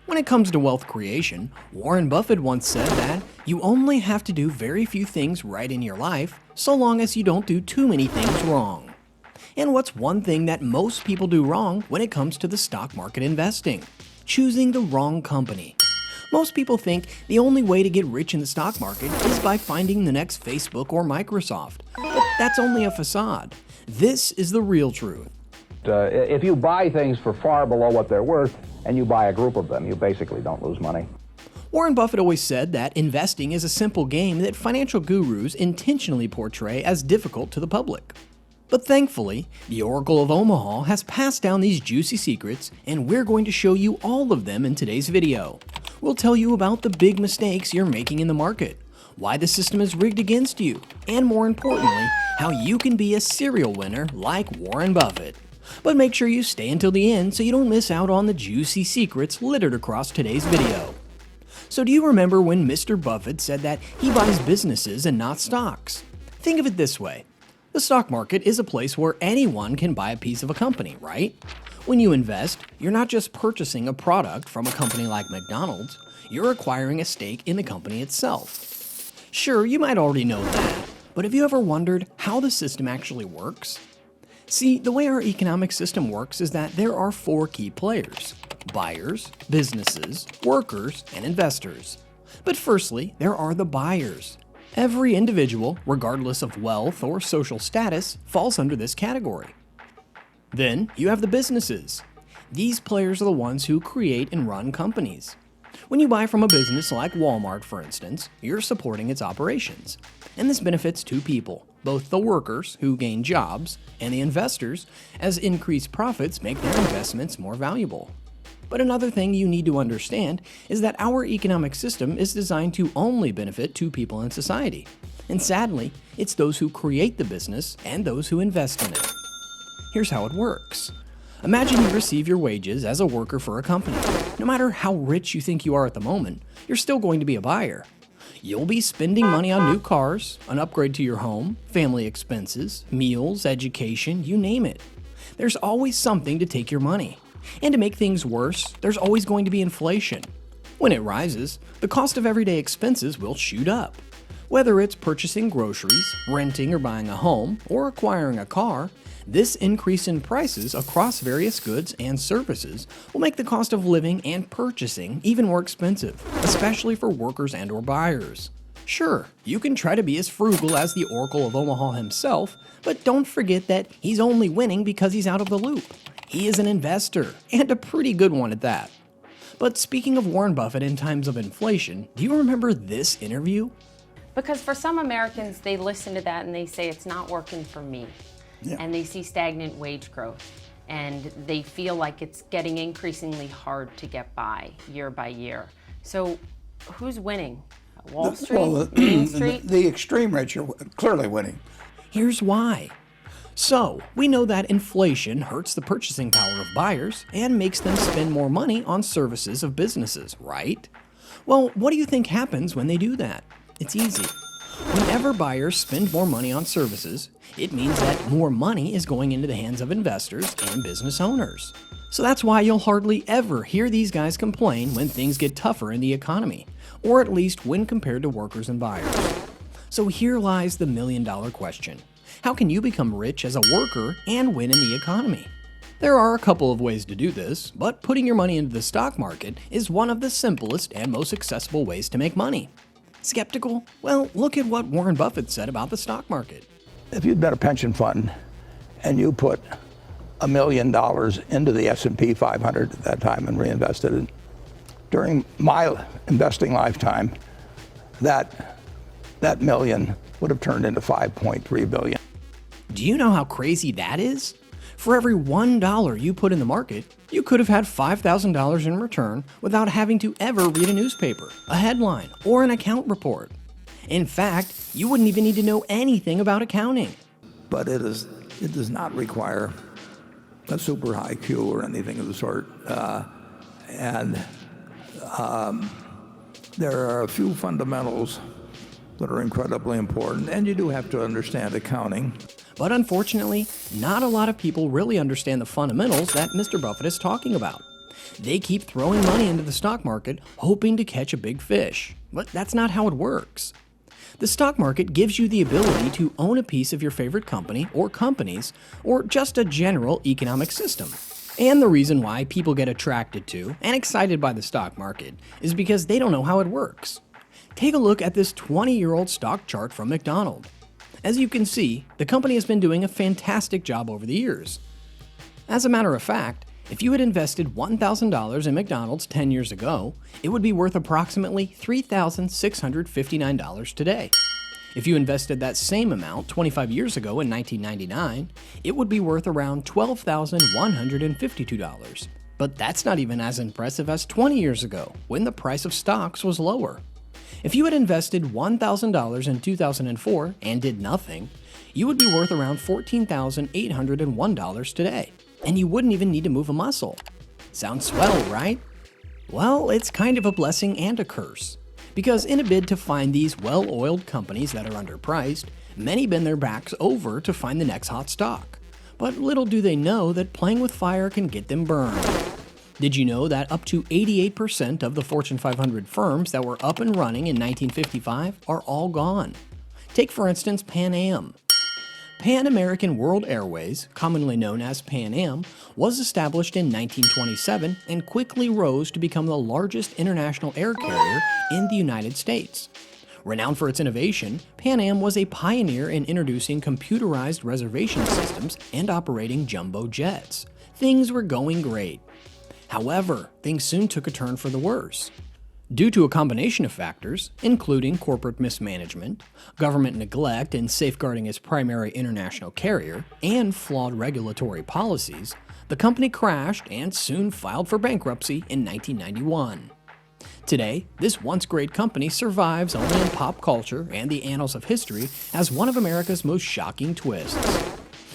When it comes to wealth creation, Warren Buffett once said that you only have to do very few things right in your life, so long as you don't do too many things wrong. And what's one thing that most people do wrong when it comes to the stock market investing? Choosing the wrong company. Most people think the only way to get rich in the stock market is by finding the next Facebook or Microsoft. But that's only a facade. This is the real truth. If you buy things for far below what they're worth and you buy a group of them, you basically don't lose money. Warren Buffett always said that investing is a simple game that financial gurus intentionally portray as difficult to the public. But thankfully, the Oracle of Omaha has passed down these juicy secrets, and we're going to show you all of them in today's video. We'll tell you about the big mistakes you're making in the market, why the system is rigged against you, and more importantly, how you can be a serial winner like Warren Buffett. But make sure you stay until the end so you don't miss out on the juicy secrets littered across today's video. So do you remember when Mr. Buffett said that he buys businesses and not stocks? Think of it this way. The stock market is a place where anyone can buy a piece of a company, right? When you invest, you're not just purchasing a product from a company like McDonald's, you're acquiring a stake in the company itself. Sure, you might already know that, but have you ever wondered how the system actually works? See, the way our economic system works is that there are four key players: buyers, businesses, workers, and investors. But firstly, there are the buyers. Every individual, regardless of wealth or social status, falls under this category. Then you have the businesses. These players are the ones who create and run companies. When you buy from a business like Walmart, for instance, you're supporting its operations. And this benefits two people, both the workers, who gain jobs, and the investors, as increased profits make their investments more valuable. But another thing you need to understand is that our economic system is designed to only benefit two people in society. And sadly, it's those who create the business and those who invest in it. Here's how it works. Imagine you receive your wages as a worker for a company. No matter how rich you think you are at the moment, you're still going to be a buyer. You'll be spending money on new cars, an upgrade to your home, family expenses, meals, education, you name it. There's always something to take your money. And to make things worse, there's always going to be inflation. When it rises, the cost of everyday expenses will shoot up. Whether it's purchasing groceries, renting or buying a home, or acquiring a car, this increase in prices across various goods and services will make the cost of living and purchasing even more expensive, especially for workers and/or buyers. Sure, you can try to be as frugal as the Oracle of Omaha himself, but don't forget that he's only winning because he's out of the loop. He is an investor, and a pretty good one at that. But speaking of Warren Buffett in times of inflation, do you remember this interview? Because for some Americans, they listen to that and they say it's not working for me. Yeah. And they see stagnant wage growth. And they feel like it's getting increasingly hard to get by year. So who's winning? Wall Street? Main Street? The extreme rich are clearly winning. Here's why. So, we know that inflation hurts the purchasing power of buyers and makes them spend more money on services of businesses, right? Well, what do you think happens when they do that? It's easy. Whenever buyers spend more money on services, it means that more money is going into the hands of investors and business owners. So that's why you'll hardly ever hear these guys complain when things get tougher in the economy, or at least when compared to workers and buyers. So here lies the million-dollar question. How can you become rich as a worker and win in the economy? There are a couple of ways to do this, but putting your money into the stock market is one of the simplest and most accessible ways to make money. Skeptical? Well, look at what Warren Buffett said about the stock market. If you'd been a pension fund and you put $1 million into the S&P 500 at that time and reinvested it, during my investing lifetime, that million would have turned into $5.3 billion. Do you know how crazy that is? For every $1 you put in the market, you could have had $5,000 in return without having to ever read a newspaper, a headline, or an account report. In fact, you wouldn't even need to know anything about accounting. But it does not require a super high IQ or anything of the sort. There are a few fundamentals that are incredibly important, and you do have to understand accounting. But unfortunately, not a lot of people really understand the fundamentals that Mr. Buffett is talking about. They keep throwing money into the stock market, hoping to catch a big fish. But that's not how it works. The stock market gives you the ability to own a piece of your favorite company or companies, or just a general economic system. And the reason why people get attracted to and excited by the stock market is because they don't know how it works. Take a look at this 20-year-old stock chart from McDonald's. As you can see, the company has been doing a fantastic job over the years. As a matter of fact, if you had invested $1,000 in McDonald's 10 years ago, it would be worth approximately $3,659 today. If you invested that same amount 25 years ago in 1999, it would be worth around $12,152. But that's not even as impressive as 20 years ago, when the price of stocks was lower. If you had invested $1,000 in 2004 and did nothing, you would be worth around $14,801 today, and you wouldn't even need to move a muscle. Sounds swell, right? Well, it's kind of a blessing and a curse. Because in a bid to find these well-oiled companies that are underpriced, many bend their backs over to find the next hot stock. But little do they know that playing with fire can get them burned. Did you know that up to 88% of the Fortune 500 firms that were up and running in 1955 are all gone? Take for instance Pan Am. Pan American World Airways, commonly known as Pan Am, was established in 1927 and quickly rose to become the largest international air carrier in the United States. Renowned for its innovation, Pan Am was a pioneer in introducing computerized reservation systems and operating jumbo jets. Things were going great. However, things soon took a turn for the worse. Due to a combination of factors, including corporate mismanagement, government neglect in safeguarding its primary international carrier, and flawed regulatory policies, the company crashed and soon filed for bankruptcy in 1991. Today, this once great company survives only in pop culture and the annals of history as one of America's most shocking twists.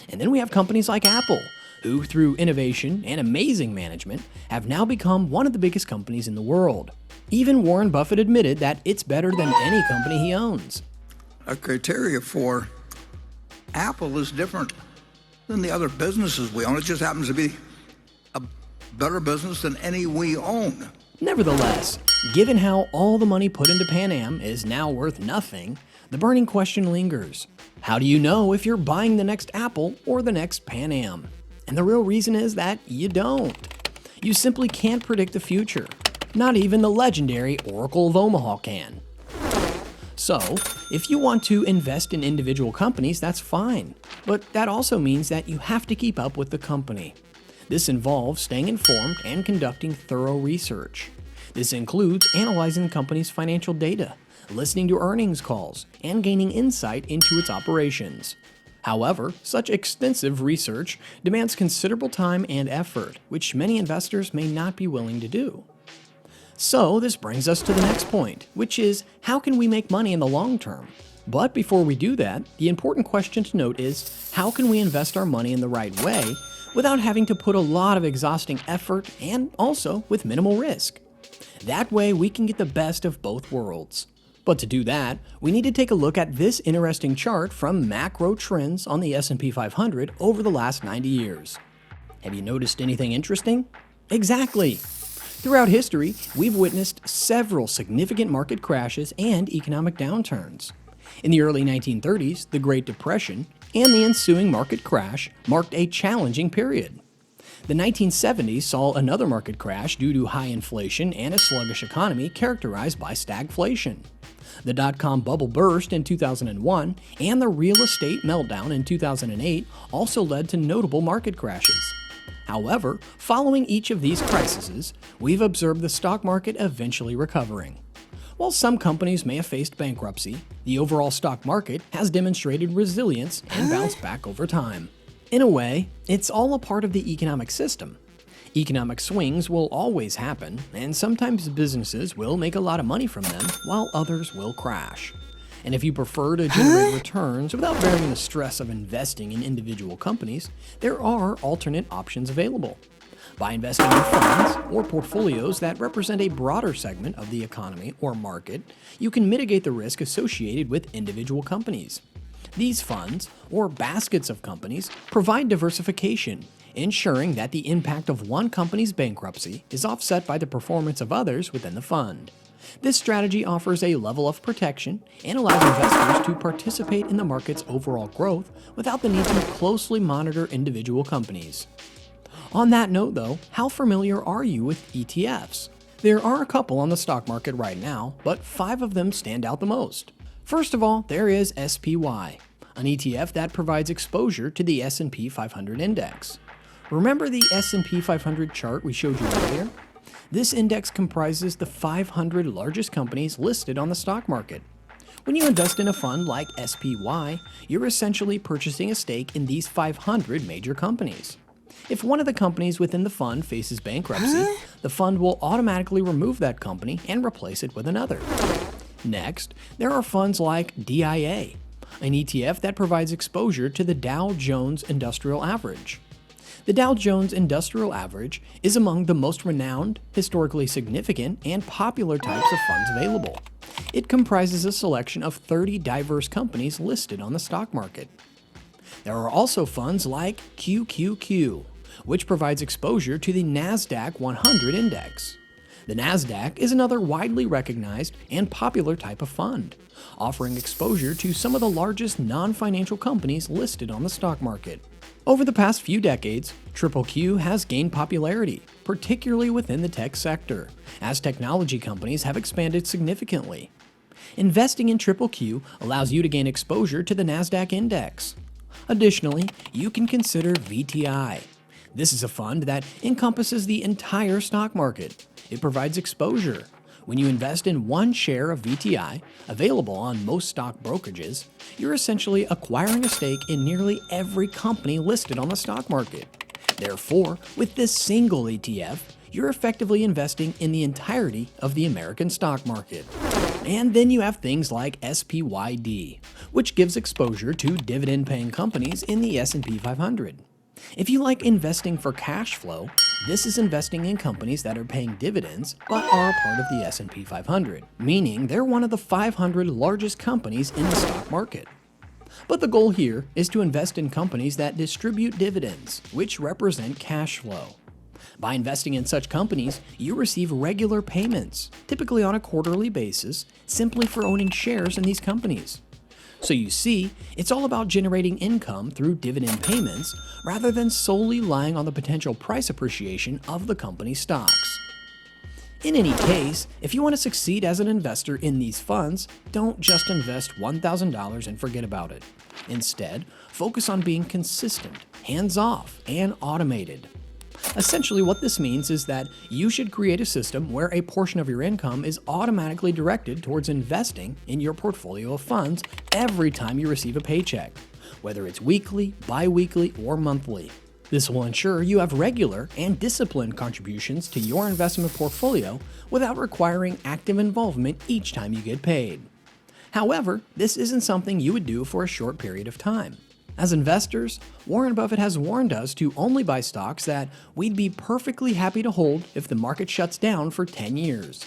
And then we have companies like Apple, who through innovation and amazing management have now become one of the biggest companies in the world. Even Warren Buffett admitted that it's better than any company he owns. A criteria for Apple is different than the other businesses we own. It just happens to be a better business than any we own. Nevertheless, given how all the money put into Pan Am is now worth nothing, the burning question lingers. How do you know if you're buying the next Apple or the next Pan Am? And the real reason is that you don't. You simply can't predict the future. Not even the legendary Oracle of Omaha can. So, if you want to invest in individual companies, that's fine. But that also means that you have to keep up with the company. This involves staying informed and conducting thorough research. This includes analyzing the company's financial data, listening to earnings calls, and gaining insight into its operations. However, such extensive research demands considerable time and effort, which many investors may not be willing to do. So this brings us to the next point, which is how can we make money in the long term? But before we do that, the important question to note is how can we invest our money in the right way without having to put a lot of exhausting effort and also with minimal risk? That way we can get the best of both worlds. But to do that, we need to take a look at this interesting chart from macro trends on the S&P 500 over the last 90 years. Have you noticed anything interesting? Exactly! Throughout history, we've witnessed several significant market crashes and economic downturns. In the early 1930s, the Great Depression and the ensuing market crash marked a challenging period. The 1970s saw another market crash due to high inflation and a sluggish economy characterized by stagflation. The dot-com bubble burst in 2001 and the real estate meltdown in 2008 also led to notable market crashes. However, following each of these crises, we've observed the stock market eventually recovering. While some companies may have faced bankruptcy, the overall stock market has demonstrated resilience and bounced back over time. In a way, it's all a part of the economic system. Economic swings will always happen, and sometimes businesses will make a lot of money from them, while others will crash. And if you prefer to generate returns without bearing the stress of investing in individual companies, there are alternate options available. By investing in funds or portfolios that represent a broader segment of the economy or market, you can mitigate the risk associated with individual companies. These funds, or baskets of companies, provide diversification, ensuring that the impact of one company's bankruptcy is offset by the performance of others within the fund. This strategy offers a level of protection and allows investors to participate in the market's overall growth without the need to closely monitor individual companies. On that note though, how familiar are you with ETFs? There are a couple on the stock market right now, but 5 of them stand out the most. First of all, there is SPY, an ETF that provides exposure to the S&P 500 index. Remember the S&P 500 chart we showed you earlier? This index comprises the 500 largest companies listed on the stock market. When you invest in a fund like SPY, you're essentially purchasing a stake in these 500 major companies. If one of the companies within the fund faces bankruptcy, the fund will automatically remove that company and replace it with another. Next, there are funds like DIA, an ETF that provides exposure to the Dow Jones Industrial Average. The Dow Jones Industrial Average is among the most renowned, historically significant, and popular types of funds available. It comprises a selection of 30 diverse companies listed on the stock market. There are also funds like QQQ, which provides exposure to the NASDAQ 100 index. The NASDAQ is another widely recognized and popular type of fund, offering exposure to some of the largest non-financial companies listed on the stock market. Over the past few decades, QQQ has gained popularity, particularly within the tech sector, as technology companies have expanded significantly. Investing in QQQ allows you to gain exposure to the NASDAQ index. Additionally, you can consider VTI. This is a fund that encompasses the entire stock market. It provides exposure. When you invest in one share of VTI, available on most stock brokerages, you're essentially acquiring a stake in nearly every company listed on the stock market. Therefore, with this single ETF, you're effectively investing in the entirety of the American stock market. And then you have things like SPYD, which gives exposure to dividend-paying companies in the S&P 500. If you like investing for cash flow, this is investing in companies that are paying dividends but are a part of the S&P 500, meaning they're one of the 500 largest companies in the stock market. But the goal here is to invest in companies that distribute dividends, which represent cash flow. By investing in such companies, you receive regular payments, typically on a quarterly basis, simply for owning shares in these companies. So you see, it's all about generating income through dividend payments rather than solely relying on the potential price appreciation of the company's stocks. In any case, if you want to succeed as an investor in these funds, don't just invest $1,000 and forget about it. Instead, focus on being consistent, hands-off, and automated. Essentially, what this means is that you should create a system where a portion of your income is automatically directed towards investing in your portfolio of funds every time you receive a paycheck, whether it's weekly, bi-weekly, or monthly. This will ensure you have regular and disciplined contributions to your investment portfolio without requiring active involvement each time you get paid. However, this isn't something you would do for a short period of time. As investors, Warren Buffett has warned us to only buy stocks that we'd be perfectly happy to hold if the market shuts down for 10 years.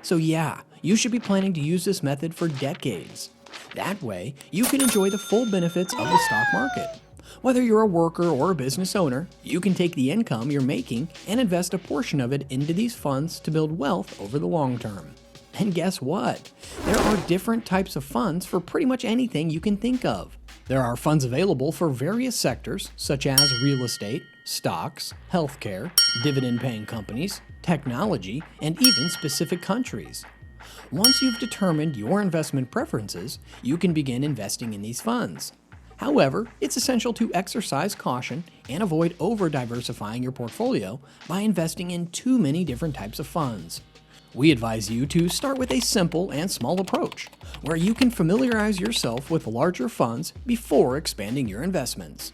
So yeah, you should be planning to use this method for decades. That way, you can enjoy the full benefits of the stock market. Whether you're a worker or a business owner, you can take the income you're making and invest a portion of it into these funds to build wealth over the long term. And guess what? There are different types of funds for pretty much anything you can think of. There are funds available for various sectors, such as real estate, stocks, healthcare, dividend-paying companies, technology, and even specific countries. Once you've determined your investment preferences, you can begin investing in these funds. However, it's essential to exercise caution and avoid over-diversifying your portfolio by investing in too many different types of funds. We advise you to start with a simple and small approach, where you can familiarize yourself with larger funds before expanding your investments.